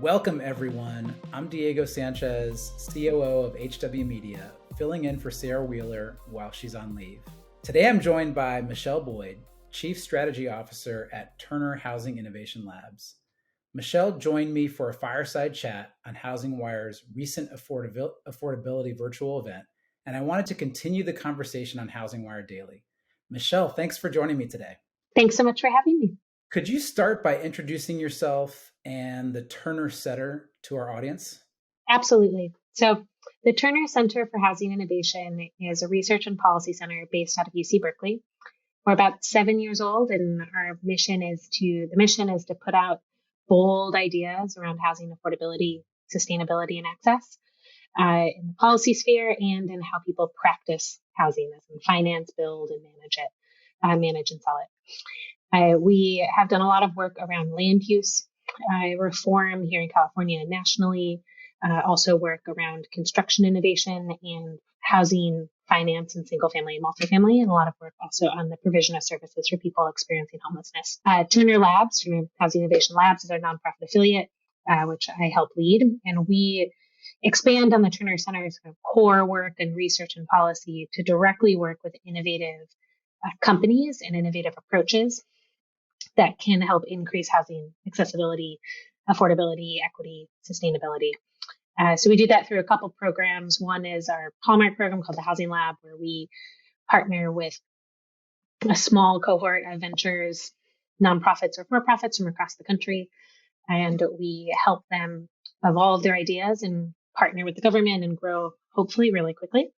Welcome, everyone. I'm Diego Sanchez, COO of HW Media, filling in for Sarah Wheeler while she's on leave. Today, I'm joined by Michelle Boyd, Chief Strategy Officer at Terner Housing Innovation Labs. Michelle joined me for a fireside chat on HousingWire's recent affordability virtual event, and I wanted to continue the conversation on HousingWire Daily. Michelle, thanks for joining me today. Thanks so much for having me. Could you start by introducing yourself and the Terner Center to our audience? Absolutely. So the Terner Center for Housing Innovation is a research and policy center based out of UC Berkeley. We're about 7 years old, and our mission is to put out bold ideas around housing affordability, sustainability, and access in the policy sphere and in how people practice housing, as in finance, build, and manage and sell it. We have done a lot of work around land use reform here in California and nationally, also work around construction innovation and housing finance and single family and multifamily, and a lot of work also on the provision of services for people experiencing homelessness. Terner Housing Innovation Labs is our nonprofit affiliate, which I help lead, and we expand on the Terner Center's core work and research and policy to directly work with innovative companies and innovative approaches that can help increase housing accessibility, affordability, equity, sustainability. So we do that through a couple programs. One is our hallmark program called the Housing Lab, where we partner with a small cohort of ventures, nonprofits or for-profits from across the country, and we help them evolve their ideas and partner with the government and grow, hopefully, really quickly.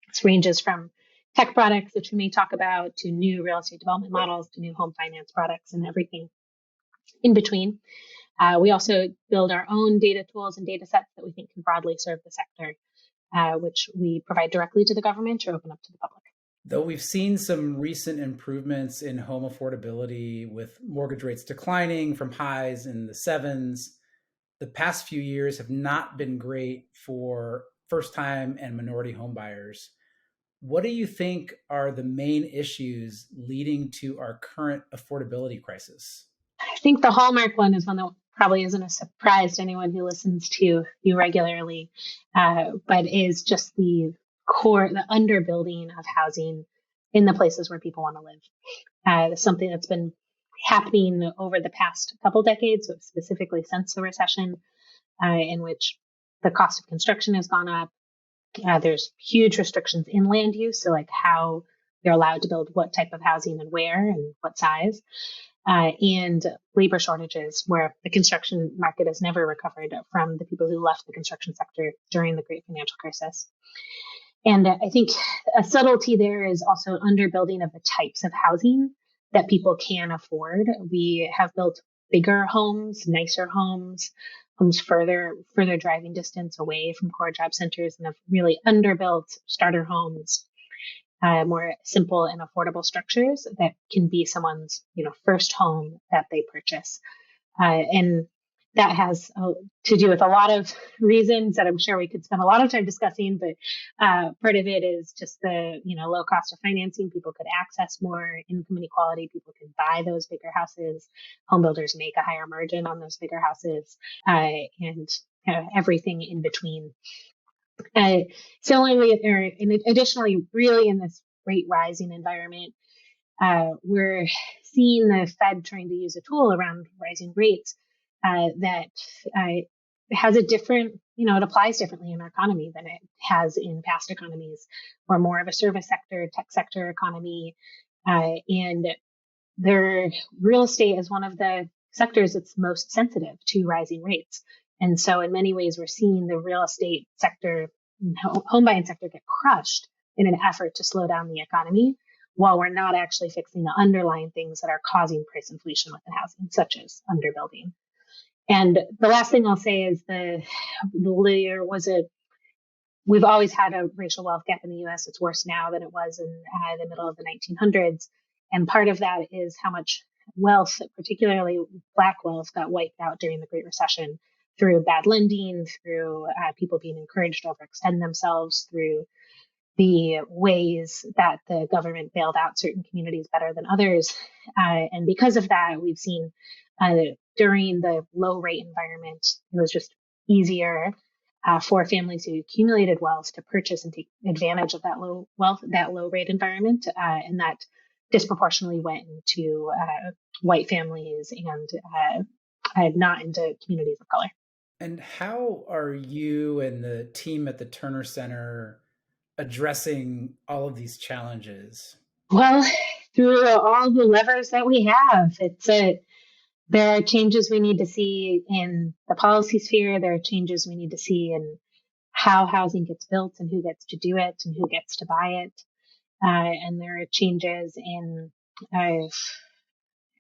This ranges from tech products, which we may talk about, to new real estate development models, to new home finance products, and everything in between. We also build our own data tools and data sets that we think can broadly serve the sector, which we provide directly to the government or open up to the public. Though we've seen some recent improvements in home affordability with mortgage rates declining from highs in the 7s, the past few years have not been great for first-time and minority home buyers. What do you think are the main issues leading to our current affordability crisis? I think the hallmark one is one that probably isn't a surprise to anyone who listens to you regularly, but is just the underbuilding of housing in the places where people want to live. Something that's been happening over the past couple decades, so specifically since the recession, in which the cost of construction has gone up. There's huge restrictions in land use, so like how you're allowed to build what type of housing and where and what size, and labor shortages, where the construction market has never recovered from the people who left the construction sector during the great financial crisis. And I think a subtlety there is also underbuilding of the types of housing that people can afford. We have built bigger homes, nicer homes further driving distance away from core job centers, and have really underbuilt starter homes, more simple and affordable structures that can be someone's, first home that they purchase. And that has to do with a lot of reasons that I'm sure we could spend a lot of time discussing, but part of it is just the, low cost of financing. People could access more income inequality. People could buy those bigger houses. Home builders make a higher margin on those bigger houses, and everything in between. Additionally, really in this rate rising environment, we're seeing the Fed trying to use a tool around rising rates that has a different, it applies differently in our economy than it has in past economies. We're more of a service sector, tech sector economy, and their real estate is one of the sectors that's most sensitive to rising rates. And so in many ways, we're seeing the real estate sector, home buying sector get crushed in an effort to slow down the economy, while we're not actually fixing the underlying things that are causing price inflation within housing, such as underbuilding. And the last thing I'll say is we've always had a racial wealth gap in the U.S. It's worse now than it was in the middle of the 1900s. And part of that is how much wealth, particularly Black wealth, got wiped out during the Great Recession through bad lending, through people being encouraged to overextend themselves, through the ways that the government bailed out certain communities better than others. And because of that, we've seen during the low rate environment, it was just easier for families who accumulated wealth to purchase and take advantage of that low rate environment, and that disproportionately went into white families and not into communities of color. And how are you and the team at the Terner Center addressing all of these challenges? Well, through all the levers that we have, there are changes we need to see in the policy sphere. There are changes we need to see in how housing gets built and who gets to do it and who gets to buy it. And there are changes in uh,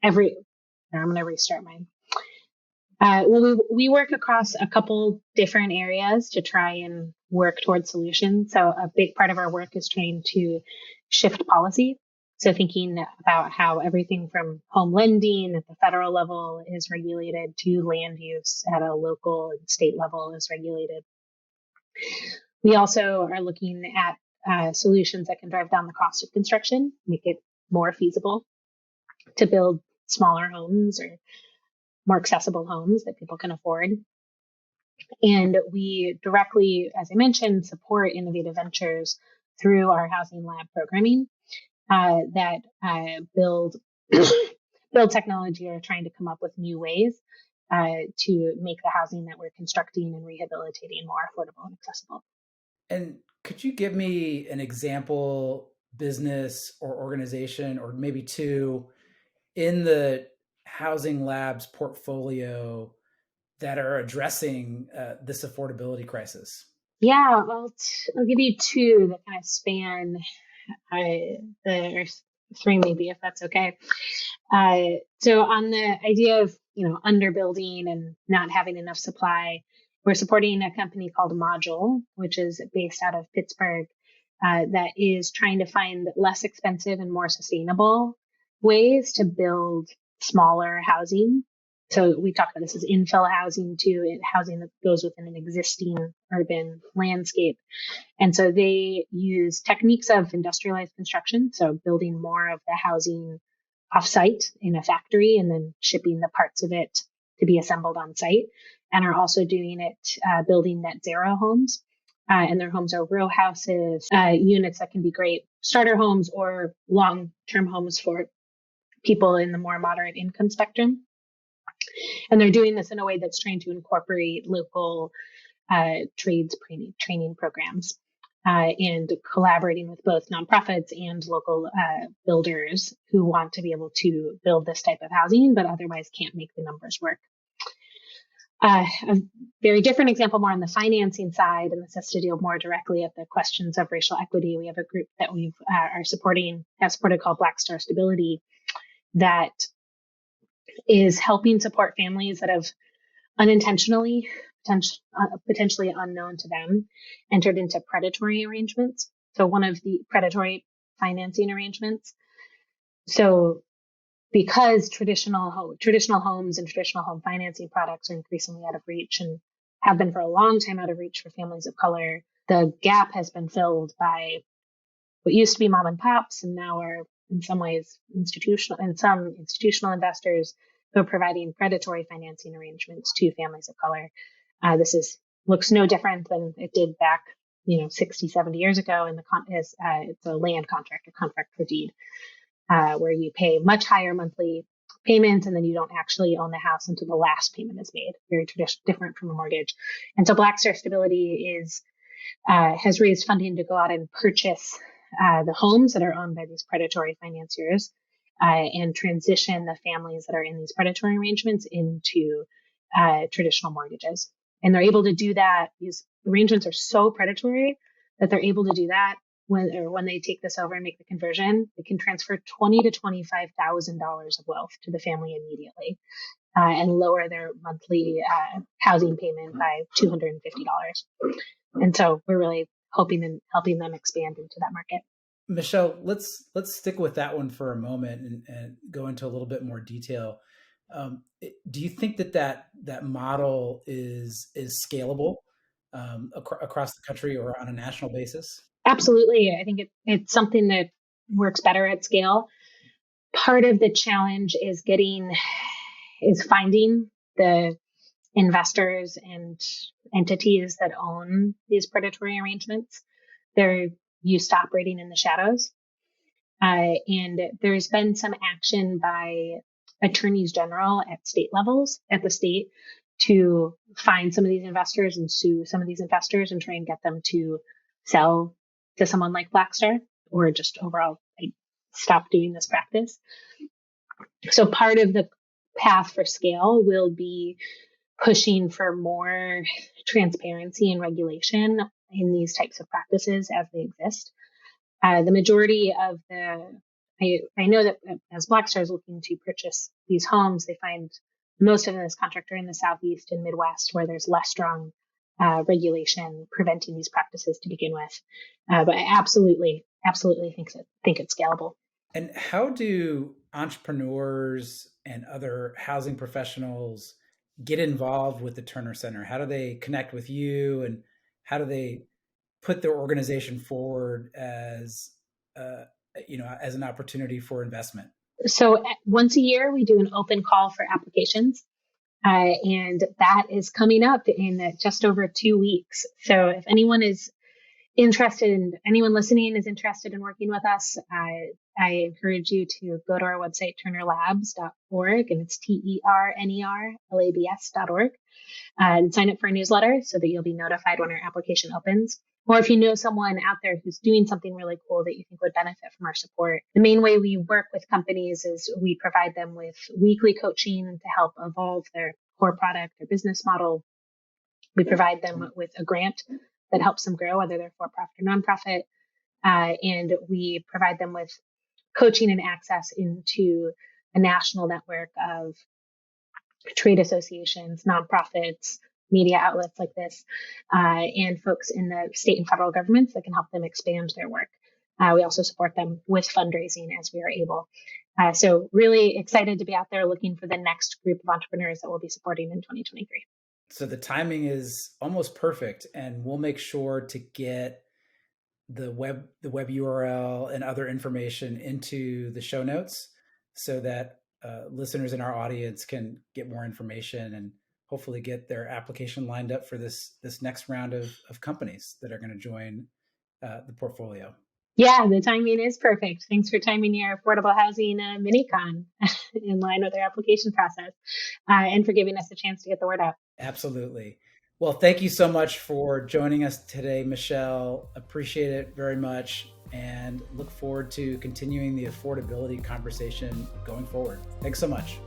I'm going to restart mine. Well, we work across a couple different areas to try and work towards solutions. So a big part of our work is trying to shift policy. So thinking about how everything from home lending at the federal level is regulated to land use at a local and state level is regulated. We also are looking at solutions that can drive down the cost of construction, make it more feasible to build smaller homes or more accessible homes that people can afford. And we directly, as I mentioned, support innovative ventures through our housing lab programming that build build technology or trying to come up with new ways to make the housing that we're constructing and rehabilitating more affordable and accessible. And could you give me an example business or organization, or maybe two, in the Housing Labs portfolio that are addressing this affordability crisis? Yeah, well, I'll give you two that kind of span or three maybe, if that's okay. So on the idea of underbuilding and not having enough supply, we're supporting a company called Module, which is based out of Pittsburgh, that is trying to find less expensive and more sustainable ways to build smaller housing. So we talk about this as infill housing too, housing that goes within an existing urban landscape. And so they use techniques of industrialized construction, so building more of the housing offsite in a factory and then shipping the parts of it to be assembled on site, and are also doing it building net zero homes. And their homes are row houses, units that can be great starter homes or long-term homes for people in the more moderate income spectrum. And they're doing this in a way that's trying to incorporate local trades training programs and collaborating with both nonprofits and local builders who want to be able to build this type of housing, but otherwise can't make the numbers work. A very different example, more on the financing side, and this has to deal more directly at the questions of racial equity. We have a group that we have supported called Black Star Stability that is helping support families that have unintentionally, potentially unknown to them, entered into predatory arrangements. So one of the predatory financing arrangements. So because traditional homes and traditional home financing products are increasingly out of reach and have been for a long time out of reach for families of color, the gap has been filled by what used to be mom and pops and now are in some ways institutional investors who are providing predatory financing arrangements to families of color. This looks no different than it did back 60, 70 years ago in it's a land contract or contract for deed, where you pay much higher monthly payments and then you don't actually own the house until the last payment is made. Very different from a mortgage. And so Black Star Stability has raised funding to go out and purchase the homes that are owned by these predatory financiers and transition the families that are in these predatory arrangements into traditional mortgages. And they're able to do that. These arrangements are so predatory that they're able to do that when they take this over and make the conversion. They can transfer $20,000 to $25,000 of wealth to the family immediately and lower their monthly housing payment by $250. And so we're really hoping and helping them expand into that market. Michelle, let's stick with that one for a moment and go into a little bit more detail. Do you think that model is scalable across the country or on a national basis? Absolutely. I think it's something that works better at scale. Part of the challenge is getting is finding the investors and entities that own these predatory arrangements. They're used to operating in the shadows. And there's been some action by attorneys general at state levels, at the state, to find some of these investors and sue some of these investors and try and get them to sell to someone like Blackstar, or just overall stop doing this practice. So part of the path for scale will be pushing for more transparency and regulation in these types of practices as they exist. The majority of I know that as Blackstar is looking to purchase these homes, they find most of them as contractor in the Southeast and Midwest, where there's less strong regulation preventing these practices to begin with. But I absolutely think it's scalable. And how do entrepreneurs and other housing professionals get involved with the Terner Center? How do they connect with you, and how do they put their organization forward as as an opportunity for investment? So once a year, we do an open call for applications. And that is coming up in just over 2 weeks. So if anyone is interested, and anyone listening is interested in working with us, I encourage you to go to our website, ternerlabs.org, and it's TERNERLABS.org, and sign up for a newsletter so that you'll be notified when our application opens. Or if you know someone out there who's doing something really cool that you think would benefit from our support. The main way we work with companies is we provide them with weekly coaching to help evolve their core product or business model. We provide them with a grant that helps them grow, whether they're for-profit or nonprofit. And we provide them with coaching and access into a national network of trade associations, nonprofits, media outlets like this, and folks in the state and federal governments that can help them expand their work. We also support them with fundraising as we are able. So really excited to be out there looking for the next group of entrepreneurs that we'll be supporting in 2023. So the timing is almost perfect, and we'll make sure to get the web URL and other information into the show notes so that listeners in our audience can get more information and hopefully get their application lined up for this next round of companies that are going to join the portfolio. Yeah, the timing is perfect. Thanks for timing your affordable housing mini-con in line with our application process, and for giving us a chance to get the word out. Absolutely. Well, thank you so much for joining us today, Michelle. Appreciate it very much, and look forward to continuing the affordability conversation going forward. Thanks so much.